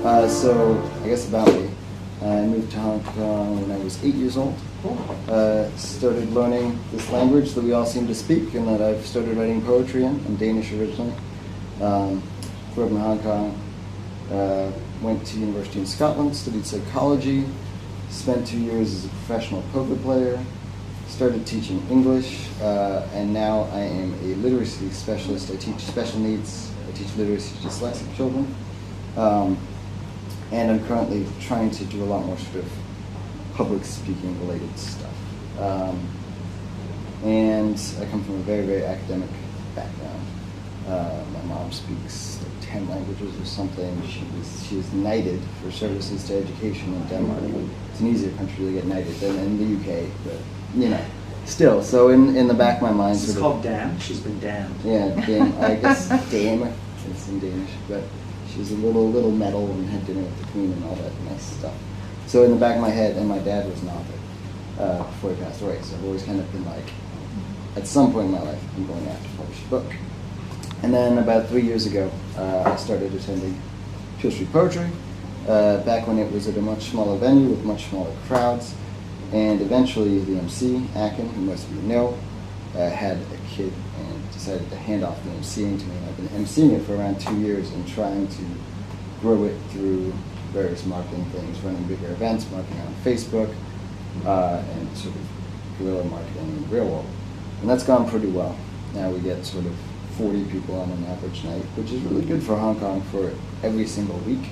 So, I guess about me. I moved to Hong Kong when I was 8 years old. Started learning this language that we all seem to speak and that I've started writing poetry in. I'm Danish originally. Grew up in Hong Kong. Went to university in Scotland, studied psychology. Spent 2 years as a professional poker player. Started teaching English, and now I am a literacy specialist. I teach special needs. I teach literacy to dyslexic children. And I'm currently trying to do a lot more sort of public speaking related stuff. And I come from a very, very academic background. My mom speaks like 10 languages or something. She was knighted for services to education in Denmark. It's an easier country to get knighted than in the UK, but you know, still. So in the back of my mind, It's called damned. She's been damned. Yeah, I guess dame is in Danish, but she's a little medal and had dinner with the queen and all that nice stuff. So in the back of my head, and my dad was an author before he passed away, so I've always kind of been like, at some point in my life, I'm going to have to publish a book. And then about 3 years ago, I started attending Peel Street Poetry, back when it was at a much smaller venue with much smaller crowds, and eventually the MC, Akin, who most of you know, had a kid and decided to hand off the MCing to me. I've been MCing it for around 2 years and trying to grow it through various marketing things, running bigger events, marketing on Facebook, and sort of guerrilla marketing in the real world. And that's gone pretty well. Now we get sort of 40 people on an average night, which is really good for Hong Kong for every single week.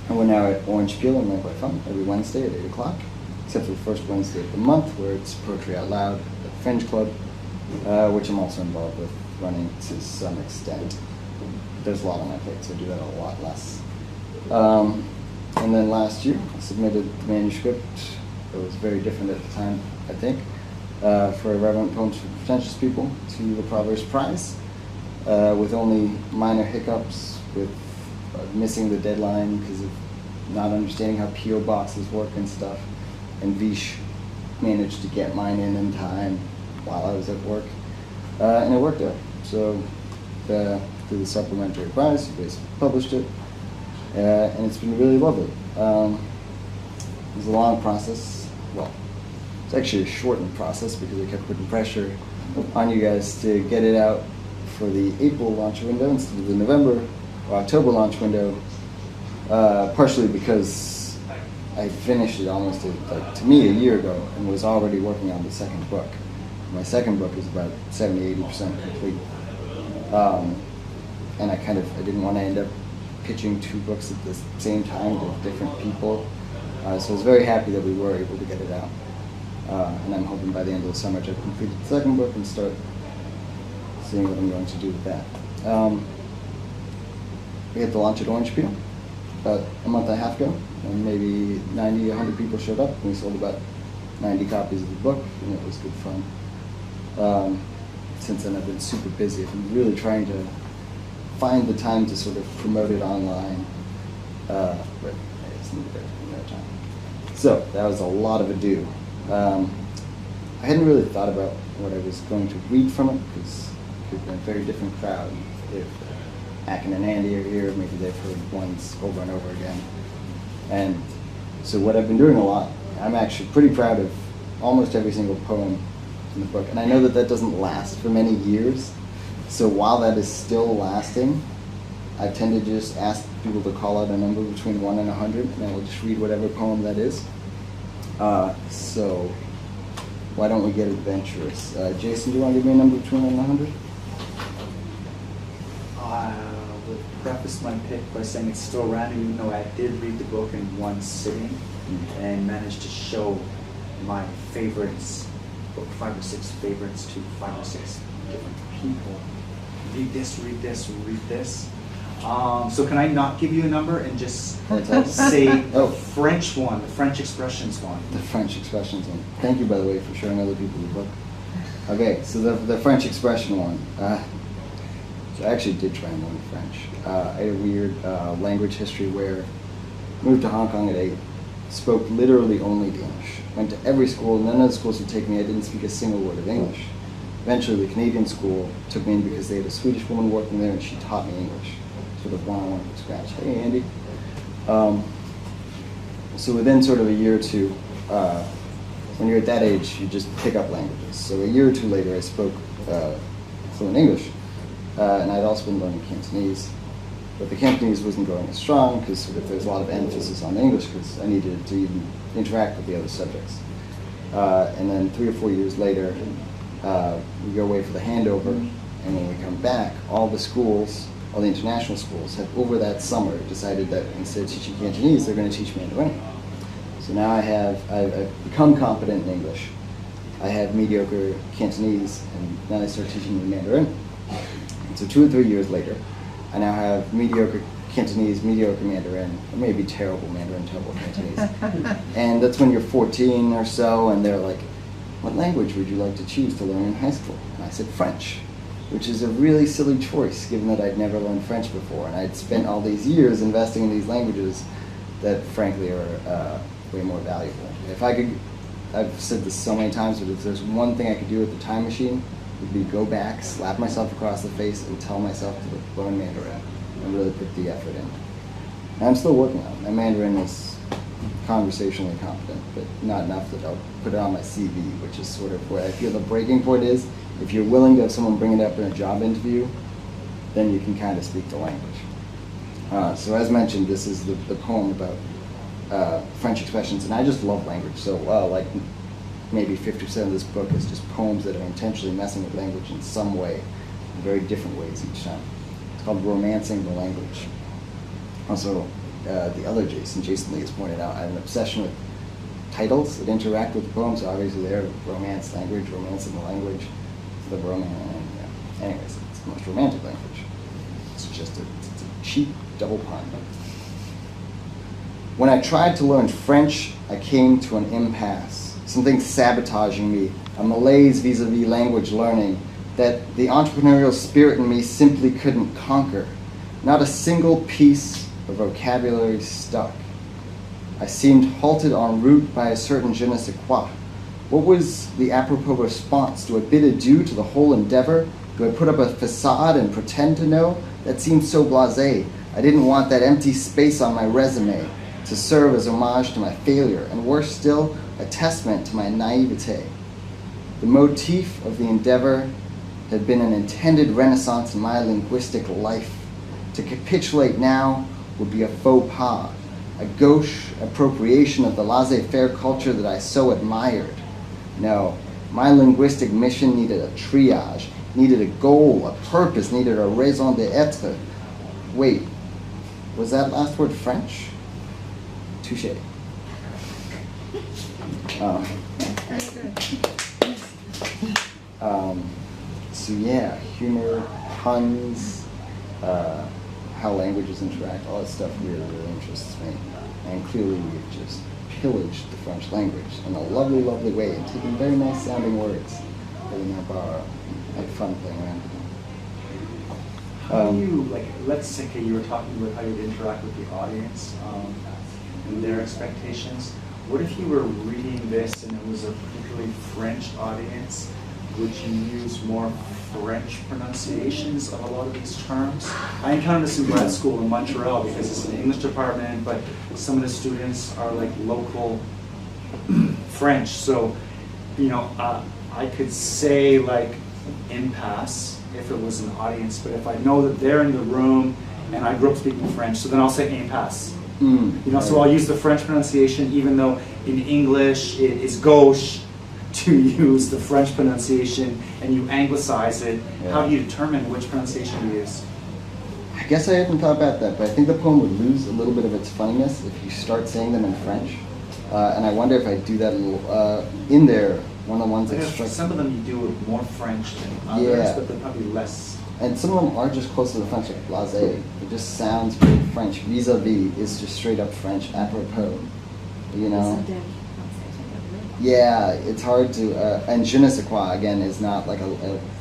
And we're now at Orange Peel in Lamplight Fun every Wednesday at 8 o'clock, except for the first Wednesday of the month where it's Poetry Out Loud at the Fringe Club, which I'm also involved with running to some extent. There's a lot on my plate, so I do that a lot less. And then last year, I submitted the manuscript. It was very different at the time, I think, for Irreverent Poems for Pretentious People to the Proverse Prize, with only minor hiccups, with missing the deadline because of not understanding how P.O. boxes work and stuff. And Vish managed to get mine in time while I was at work, and it worked out. So through the supplementary prize, you guys published it, and it's been really lovely. It was a long process. Well, it's actually a shortened process because I kept putting pressure on you guys to get it out for the April launch window instead of the November or October launch window, partially because I finished it almost, to me, a year ago and was already working on the second book. My second book is about 70-80% complete. And I didn't want to end up pitching 2 books at the same time to different people. So I was very happy that we were able to get it out. And I'm hoping by the end of the summer to complete the second book and start seeing what I'm going to do with that. We had the launch at Orange Peel about a month and a half ago, and maybe 90, 100 people showed up, and we sold about 90 copies of the book, and it was good fun. Since then I've been super busy. I've been really trying to find the time to sort of promote it online, but I just needed no time. So that was a lot of ado. I hadn't really thought about what I was going to read from it, because it could be a very different crowd. If Akin and Andy are here, maybe they've heard ones over and over again. And so what I've been doing a lot, I'm actually pretty proud of almost every single poem in the book. And I know that that doesn't last for many years. So while that is still lasting, I tend to just ask people to call out a number between 1 and 100, and I will just read whatever poem that is. So why don't we get adventurous? Jason, do you want to give me a number between 1 and 100? I would preface my pick by saying it's still random, even though I did read the book in one sitting and managed to show my favorites, 5 or 6 favorites to 5 or 6 different people. Read this, read this, read this. So can I not give you a number and just say the French one, the French expressions one? The French expressions one. Thank you, by the way, for showing other people the book. Okay, so the French expression one. So I actually did try and learn French. I had a weird language history where I moved to Hong Kong at 8, spoke literally only Danish. Went to every school, none of the schools would take me. I didn't speak a single word of English. Eventually, the Canadian school took me in because they had a Swedish woman working there and she taught me English. sort of one-on-one from scratch. Hey, Andy. So within sort of a year or two, when you're at that age, you just pick up languages. So a year or two later, I spoke fluent English, and I'd also been learning Cantonese. But the Cantonese wasn't going as strong because sort of there's a lot of emphasis on English because I needed to even interact with the other subjects. And then 3 or 4 years later, we go away for the handover, and when we come back, all the schools, all the international schools, have over that summer decided that instead of teaching Cantonese, they're going to teach Mandarin. So now I've become competent in English. I have mediocre Cantonese, and then I start teaching them Mandarin. And so 2 or 3 years later, I now have mediocre Cantonese, mediocre Mandarin, or maybe terrible Mandarin, terrible Cantonese. And that's when you're 14 or so, and they're like, what language would you like to choose to learn in high school? And I said French, which is a really silly choice, given that I'd never learned French before, and I'd spent all these years investing in these languages that, frankly, are way more valuable. If I could, I've said this so many times, but if there's one thing I could do with the time machine, it would be go back, slap myself across the face, and tell myself to learn Mandarin and really put the effort in. And I'm still working on it. My Mandarin is conversationally competent, but not enough that I'll put it on my CV, which is sort of where I feel the breaking point is. If you're willing to have someone bring it up in a job interview, then you can kind of speak the language. So as mentioned, this is the poem about French expressions, and I just love language. So like maybe 50% of this book is just poems that are intentionally messing with language in some way, in very different ways each time. It's called Romancing the Language. Also, the other Jason Lee has pointed out, I have an obsession with titles that interact with the poem, so obviously they're romance language, romancing the language, the romance, anyways, it's the most romantic language. It's just it's a cheap double pun. When I tried to learn French, I came to an impasse, something sabotaging me, a malaise vis-a-vis language learning that the entrepreneurial spirit in me simply couldn't conquer. Not a single piece of vocabulary stuck. I seemed halted en route by a certain je ne sais quoi. What was the apropos response? Do I bid adieu to the whole endeavor? Do I put up a facade and pretend to know? That seemed so blasé. I didn't want that empty space on my resume to serve as homage to my failure, and worse still, a testament to my naivete. The motif of the endeavor had been an intended renaissance in my linguistic life. To capitulate now would be a faux pas, a gauche appropriation of the laissez-faire culture that I so admired. No, my linguistic mission needed a triage, needed a goal, a purpose, needed a raison d'être. Wait, was that last word French? Touché. So yeah, humor, puns, how languages interact, all that stuff really, really interests me. And clearly we've just pillaged the French language in a lovely, lovely way and taken very nice sounding words that we now borrow and have fun playing around with them. How do you, like, let's say you were talking about how you'd interact with the audience and their expectations. What if you were reading this and it was a particularly French audience? Would you use more French pronunciations of a lot of these terms? I encountered this in grad school in Montreal because it's an English department, but some of the students are like local French. So, you know, I could say like impasse if it was an audience, but if I know that they're in the room and I grew up speaking French, so then I'll say impasse. You know, so I'll use the French pronunciation even though in English it is gauche to use the French pronunciation and you anglicize it. Yeah. How do you determine which pronunciation to use? I guess I hadn't thought about that, but I think the poem would lose a little bit of its funniness if you start saying them in French. And I wonder if I do that a little in there. One of the ones that strikes. Some of them you do with more French than others, but they're probably less. And some of them are just close to the French, like blasé. It just sounds very French. Vis-a-vis is just straight up French, apropos. You know? Yeah, it's hard to, and je ne sais quoi, again, is not like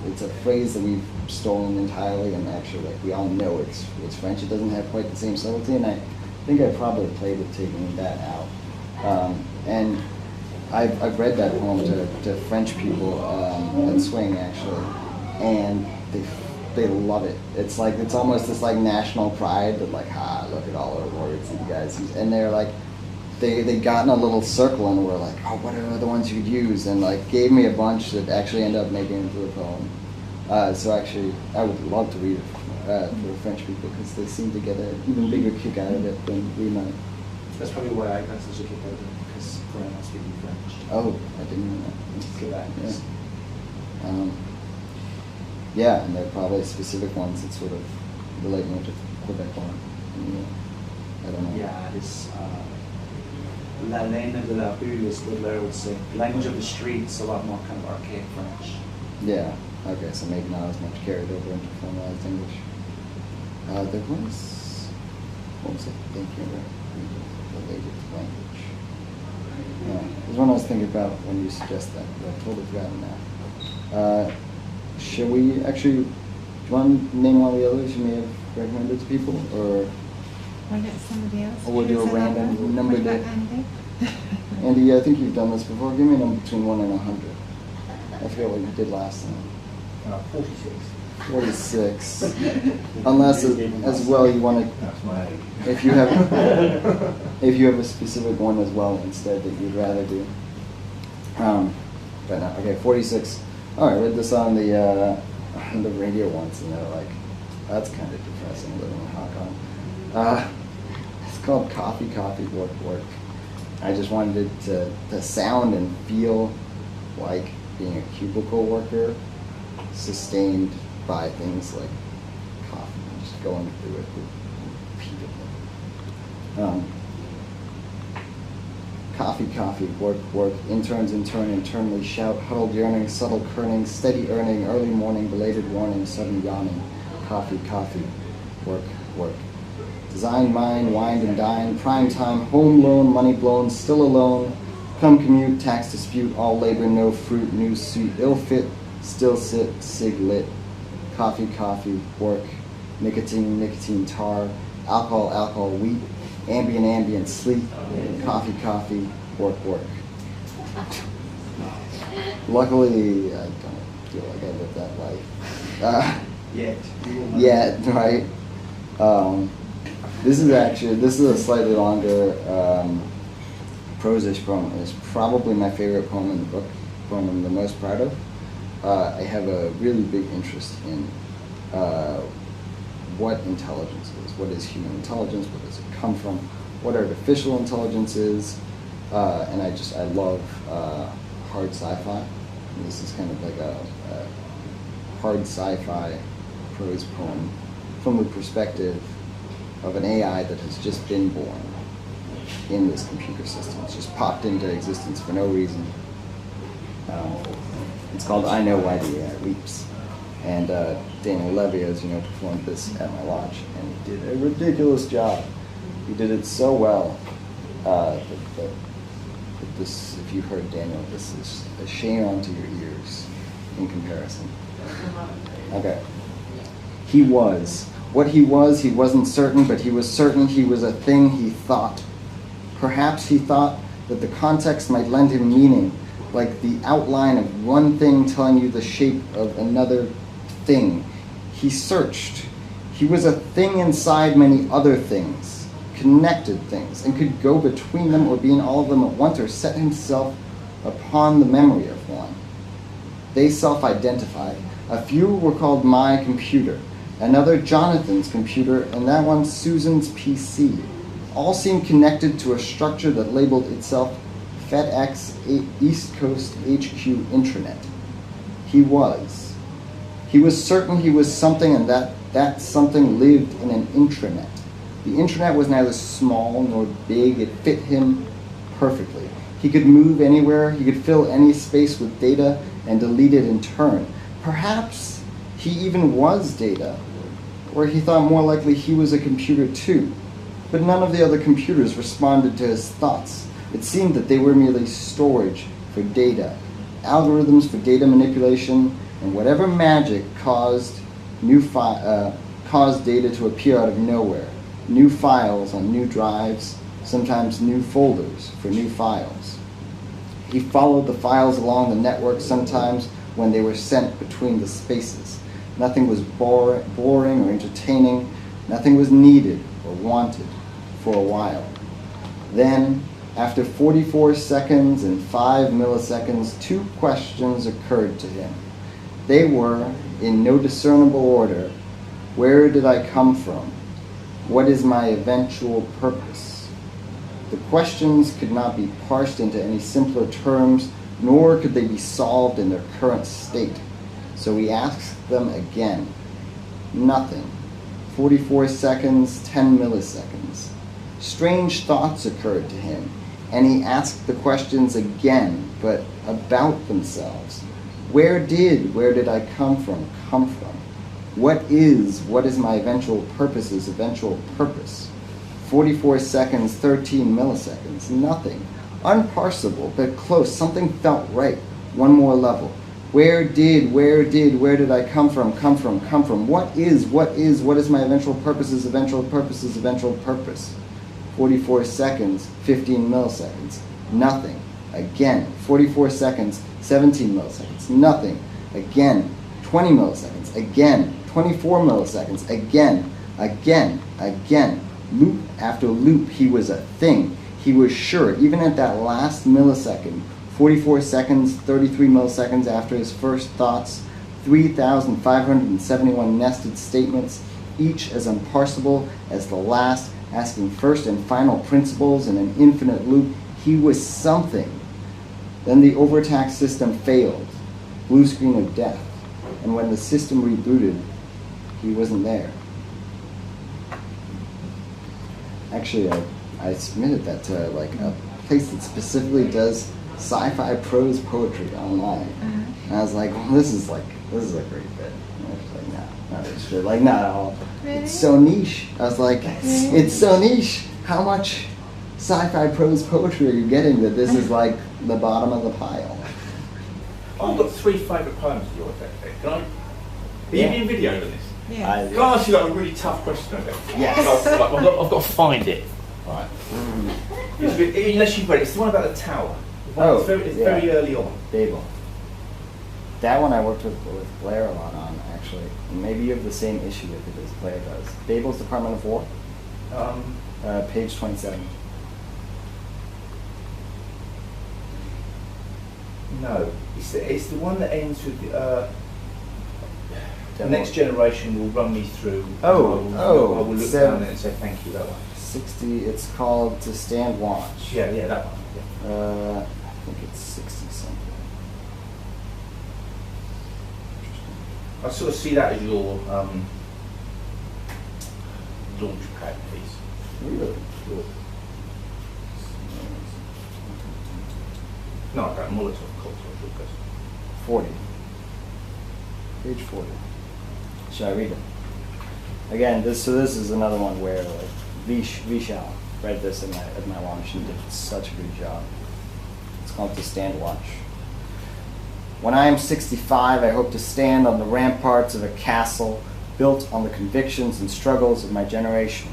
it's a phrase that we've stolen entirely, and actually, like, we all know it's French. It doesn't have quite the same subtlety, and I think I probably played with taking that out. And I've read that poem to French people at Swing, actually, and they love it. It's like, it's almost this like national pride that like, look at all our words that you guys use. And they're like, they got in a little circle and were like, oh, what are other ones you could use? And like gave me a bunch that actually ended up making it into a poem. So actually, I would love to read it for the French people because they seem to get an even bigger kick out of it than we might. That's probably why I got such a kick out of it, because Brian was speaking French. Oh, I didn't know that. Quebec. Yeah, and there are probably specific ones that sort of relate more to Quebecois. I don't know. Yeah, this La Laine de la Rue, as Baudelaire would say. Language of the streets, a lot more kind of archaic French. Yeah, okay, so maybe not as much carried over into formalized English. There was, what was I thinking about related to language? There's one I was thinking about when you suggest that, but I've totally forgotten now. Shall we actually, do you want to name one of the others you may have recommended to people, or? Or get somebody else. Or we'll do a random number that. that. Andy, I think you've done this before. Give me a number between 1 and 100. I forget what you did last time. 46. 46. Unless, as well, you want to. That's my age. If you have a specific one as well instead that you'd rather do. But no, okay, 46. Oh, I read this on the radio once, and they're like, that's kind of depressing living in Hong Kong. It's called Coffee, Coffee, Work, Work. I just wanted it to sound and feel like being a cubicle worker, sustained by things like coffee, and just going through it repeatedly. Coffee, coffee, work, work, interns intern, internally shout, huddled yearning, subtle kerning, steady earning, early morning, belated warning, sudden yawning. Coffee, coffee, work, work. Design, mine, wind and dine, prime time, home loan, money blown, still alone, come commute, tax dispute, all labor, no fruit, new suit, ill fit, still sit, sig lit. Coffee, coffee, work, nicotine, nicotine tar, alcohol, alcohol, wheat, ambient, ambient, sleep, coffee, coffee, work, work. Luckily, I don't feel like I lived that life. Yet, right? This is a slightly longer prose-ish poem. It's probably my favorite poem in the book, poem I'm the most proud of. I have a really big interest in what intelligence is. What is human intelligence? Where does it come from? What artificial intelligence is? And I love hard sci-fi. And this is kind of like a hard sci-fi prose poem from the perspective of an AI that has just been born in this computer system. It's just popped into existence for no reason. It's called I Know Why the AI Weeps. And Daniel Levy, as you know, performed this at my launch, and he did a ridiculous job. He did it so well that this, if you heard Daniel, this is a shame onto your ears in comparison. Okay. He was. What he wasn't certain, but he was certain he was a thing he thought. Perhaps he thought that the context might lend him meaning, like the outline of one thing telling you the shape of another thing. He searched. He was a thing inside many other things, connected things, and could go between them or be in all of them at once or set himself upon the memory of one. They self-identified. A few were called my computer, another Jonathan's computer, and that one Susan's PC. All seemed connected to a structure that labeled itself FedEx East Coast HQ Intranet. He was certain he was something, and that something lived in an intranet. The intranet was neither small nor big. It fit him perfectly. He could move anywhere. He could fill any space with data and delete it in turn. Perhaps he even was data, or he thought more likely he was a computer too. But none of the other computers responded to his thoughts. It seemed that they were merely storage for data, algorithms for data manipulation, and whatever magic caused data to appear out of nowhere. New files on new drives, sometimes new folders for new files. He followed the files along the network, sometimes when they were sent between the spaces. Nothing was boring or entertaining. Nothing was needed or wanted for a while. Then, after 44 seconds and 5 milliseconds, 2 questions occurred to him. They were, in no discernible order: where did I come from? What is my eventual purpose? The questions could not be parsed into any simpler terms, nor could they be solved in their current state. So he asked them again. Nothing. 44 seconds, 10 milliseconds. Strange thoughts occurred to him, and he asked the questions again, but about themselves. Where did I come from? What is my eventual purpose's eventual purpose? 44 seconds, 13 milliseconds, nothing. Unparsable, but close. Something felt right. One more level. Where did I come from? What is my eventual purpose's eventual purpose? 44 seconds, 15 milliseconds, nothing. Again, 44 seconds, 17 milliseconds, nothing. Again, 20 milliseconds, again, 24 milliseconds, again. Loop after loop, he was a thing. He was sure, even at that last millisecond, 44 seconds, 33 milliseconds after his first thoughts, 3,571 nested statements, each as unparsable as the last, asking first and final principles in an infinite loop. He was something. Then the overtaxed system failed, blue screen of death, and when the system rebooted, he wasn't there. Actually, I submitted that to like a place that specifically does sci-fi prose poetry online. And I was like, well, this is a great bit. And I was like, no, not this shit. Like, not at all. Really? It's so niche. I was like, it's so niche. How much sci-fi prose poetry are you getting that this is like the bottom of the pile? I've got 3 favourite poems of yours, actually. Can I? Are you being videoed on this? Yeah. Can I ask you like a really tough question? Yes. I've got to find it. Right. It's a bit, unless you've read it, it's the one about the tower. It's very early on. Babel. That one I worked with Blair a lot on, actually. And maybe you have the same issue with it as Blair does. Babel's Department of War. Page 27. No, it's the one that ends with the next generation will run me through. I will look down it and say thank you. That one. 60. It's called To Stand Watch. Yeah, that one. Yeah. I think it's 60 something. I sort of see that as your launch pad piece. Really? Cool. No, I got Molotov cocktail. 40. Page 40. Should I read it? Again, this is another one where like Vishal read this at my launch and did such a good job. It's called To Stand Watch. When I am 65, I hope to stand on the ramparts of a castle built on the convictions and struggles of my generation.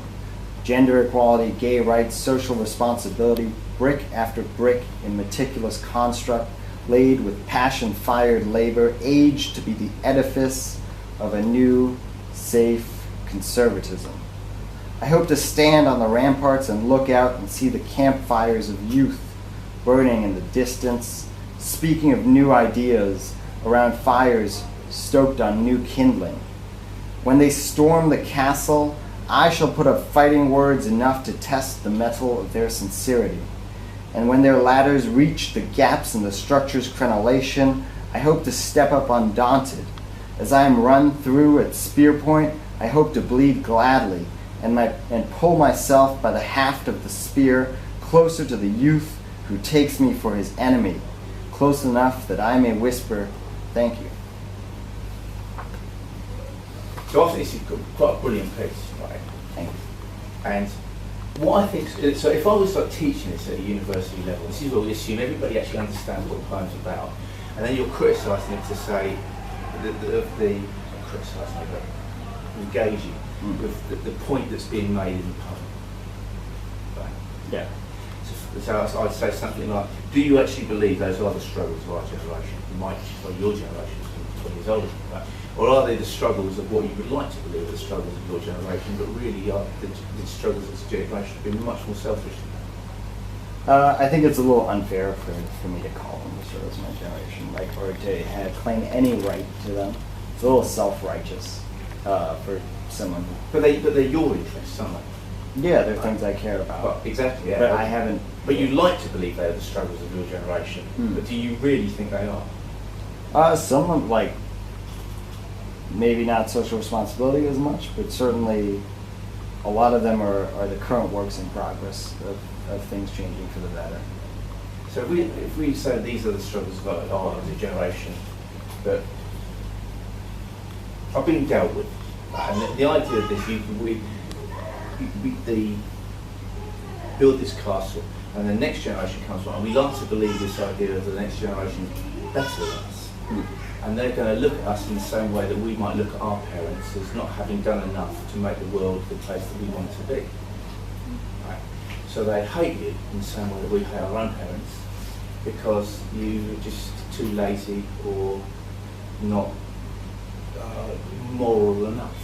Gender equality, gay rights, social responsibility, brick after brick in meticulous construct, laid with passion-fired labor, aged to be the edifice of a new, safe conservatism. I hope to stand on the ramparts and look out and see the campfires of youth burning in the distance, speaking of new ideas around fires stoked on new kindling. When they storm the castle, I shall put up fighting words enough to test the metal of their sincerity. And when their ladders reach the gaps in the structure's crenellation, I hope to step up undaunted. As I am run through at spear point, I hope to bleed gladly and pull myself by the haft of the spear closer to the youth who takes me for his enemy, close enough that I may whisper, thank you. So I think this is quite a brilliant piece, right? Thank you. And what I think, so if I was like teaching this at a university level, this is what we assume everybody actually understands what the poem's about, and then you're criticising it to say, engaging with the point that's being made in the poem. Right? Yeah. So I'd say something like, do you actually believe those are the struggles of our generation, your generation, 20 years older, right? Or are they the struggles of what you would like to believe are the struggles of your generation, but really are the struggles of this generation have been much more selfish than that? I think it's a little unfair for me to call them the struggles of my generation, like, or to claim any right to them. It's a little self-righteous for someone. But they're your interests, aren't they? Yeah, they're things I care about. Well, exactly, yeah. But I haven't. But you like to believe they are the struggles of your generation. But do you really think they are? Someone like maybe not social responsibility as much, but certainly a lot of them are the current works in progress of things changing for the better. So if we say these are the struggles of our generation that are being dealt with, and the idea of this, we build this castle, and the next generation comes along, and we like to believe this idea of the next generation better than us. And they're going to look at us in the same way that we might look at our parents as not having done enough to make the world the place that we want it to be. Right? So they hate you in the same way that we hate our own parents because you're just too lazy or not moral enough.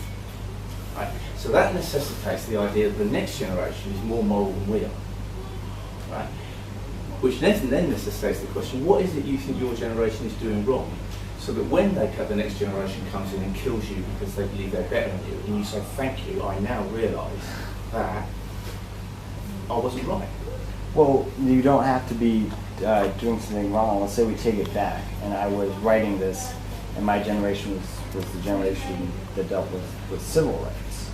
Right? So that necessitates the idea that the next generation is more moral than we are. Right? Which then necessitates the question, what is it you think your generation is doing wrong? So that when the next generation comes in and kills you because they believe they're better than you, and you say, thank you, I now realise that I wasn't right. Well, you don't have to be doing something wrong. Let's say we take it back, and I was writing this, and my generation was the generation that dealt with civil rights,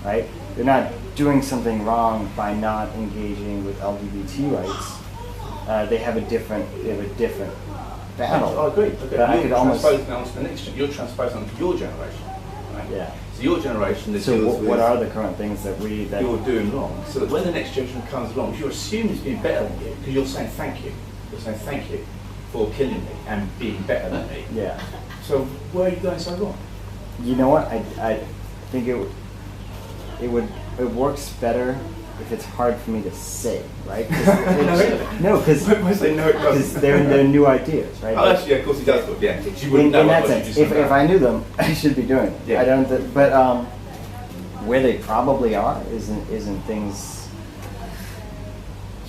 right? They're not doing something wrong by not engaging with LGBT rights. They have a different battle. I agree. Okay. But I could almost. You're transposing onto your generation, right? Yeah. So your generation that So deals what with are the current things that you're doing wrong? So that when the next generation comes along, you're assuming it's being better than you because you're saying thank you. You're saying thank you for killing me and being better than me. Yeah. So where are you going so wrong? You know what? I think it works better if it's hard for me to say, right? No, because they're new ideas, right? Oh, actually, yeah, of course he does. But yeah, you In wouldn't know that unless sense, you if just I knew them, I should be doing it. Yeah. I don't. But where they probably are isn't things.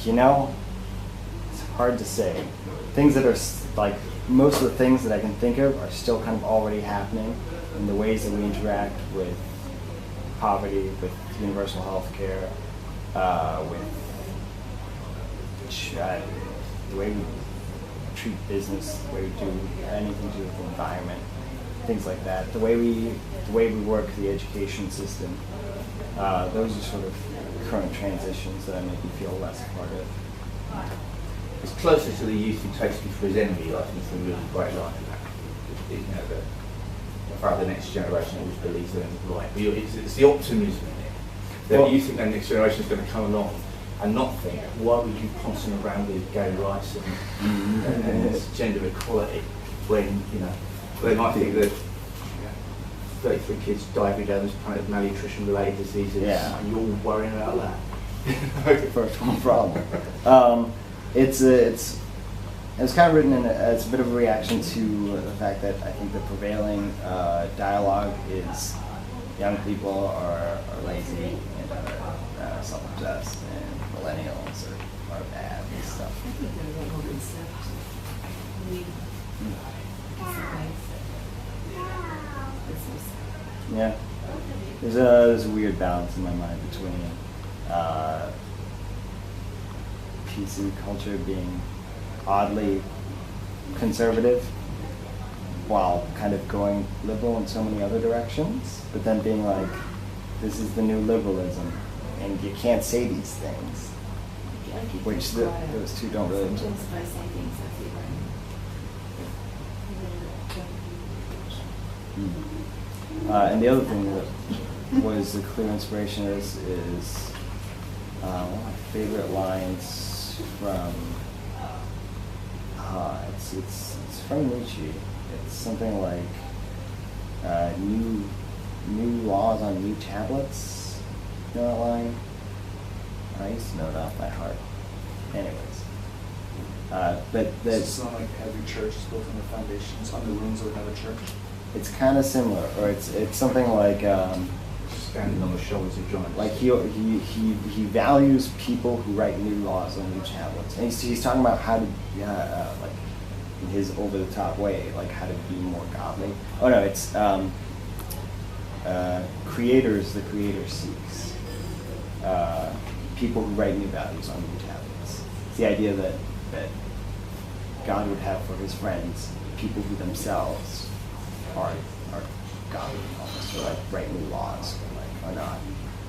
You know, it's hard to say. Things that are like most of the things that I can think of are still kind of already happening in the ways that we interact with poverty, with universal health care, with the way we treat business, the way we do anything to do with the environment, things like that. The way we work the education system. Those are sort of current transitions that make me feel less part of. It's closer to the youth who takes me for his enemy, I think, than really quite like that. You know, the next generation always believes they're in the right. But it's the optimism in it. That you think that next generation is going to come along and not think, why would you poncing around with gay rights and gender equality when, you know, they might think that 33 kids die every day on this planet of malnutrition-related diseases, and you're all worrying about that. First world problem. It's kind of written it's a bit of a reaction to the fact that I think the prevailing dialogue is young people are lazy and are self-obsessed, and millennials are bad and stuff. I think they're a little concept. Yeah, there's a weird balance in my mind between PC culture being oddly conservative while kind of going liberal in so many other directions, but then being like, this is the new liberalism, and you can't say these things, which those two don't really. And the other thing that was a clear inspiration is one of my favorite lines from it's from Nietzsche. It's something like new laws on new tablets. You know that line? I used to know it off by heart. Anyways, but It's not like every church is built on the foundations, on the ruins of another church. it's kind of similar, or it's something like Standing on the shoulders of giants. like he values people who write new laws on new tablets, and he's talking about how to like in his over the top way, like how to be more godly. Oh no, it's creators the creator seeks. People who write new values on new tablets. It's the idea that God would have for his friends people who themselves are godly almost, or like write new laws, or like are not.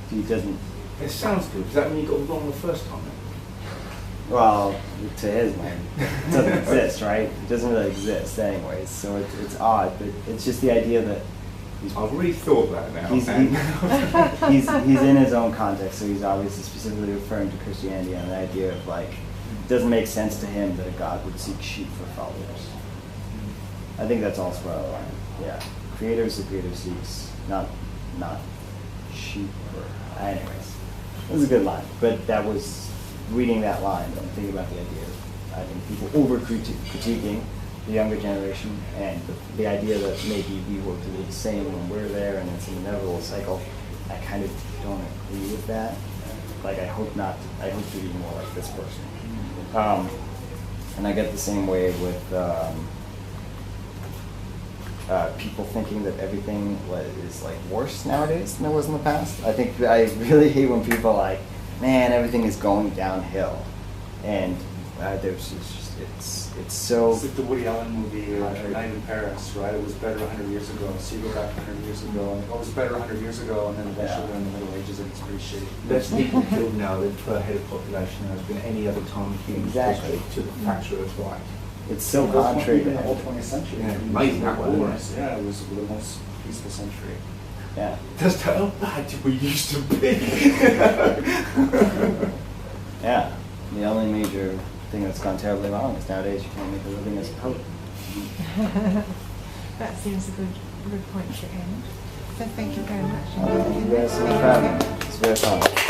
He doesn't. It sounds good. Does that mean you got it wrong the first time then? Well, to his mind, it doesn't exist, right? It doesn't really exist, anyways. So it's odd, but it's just the idea that I've rethought that now. he's in his own context, so he's obviously specifically referring to Christianity and the idea of like it doesn't make sense to him that a God would seek sheep for followers. I think that's all square line. Yeah, creators the creator seeks, not sheep. Or anyways, it was a good line, but that was reading that line and thinking about the idea of I think people over critiquing the younger generation, and the idea that maybe we will do the same when we're there and it's an inevitable cycle. I kind of don't agree with that. Like I hope not. I hope to be more like this person. And I get the same way with people thinking that everything is like worse nowadays than it was in the past. I think I really hate when people are like, man, everything is going downhill, and there's just it's so. It's like the Woody Allen movie, Night in Paris, right? It was better 100 years ago. So you go back 100 years ago, and it was better 100 years ago, and then eventually we're in the Middle Ages, and it's pretty shitty. Less people killed now than per head of population than has been any other time in human history to the factor of right. It's so It was contrary even to the whole him. 20th century. Yeah, amazing that was, wasn't it? Yeah, it was the most peaceful century. Yeah. Just how bad we used to be. Yeah. The only major thing that's gone terribly wrong is nowadays you can't make a living as a poet. That seems a good point to end. So thank you very much. Thank you guys so much for having me. It's very fun.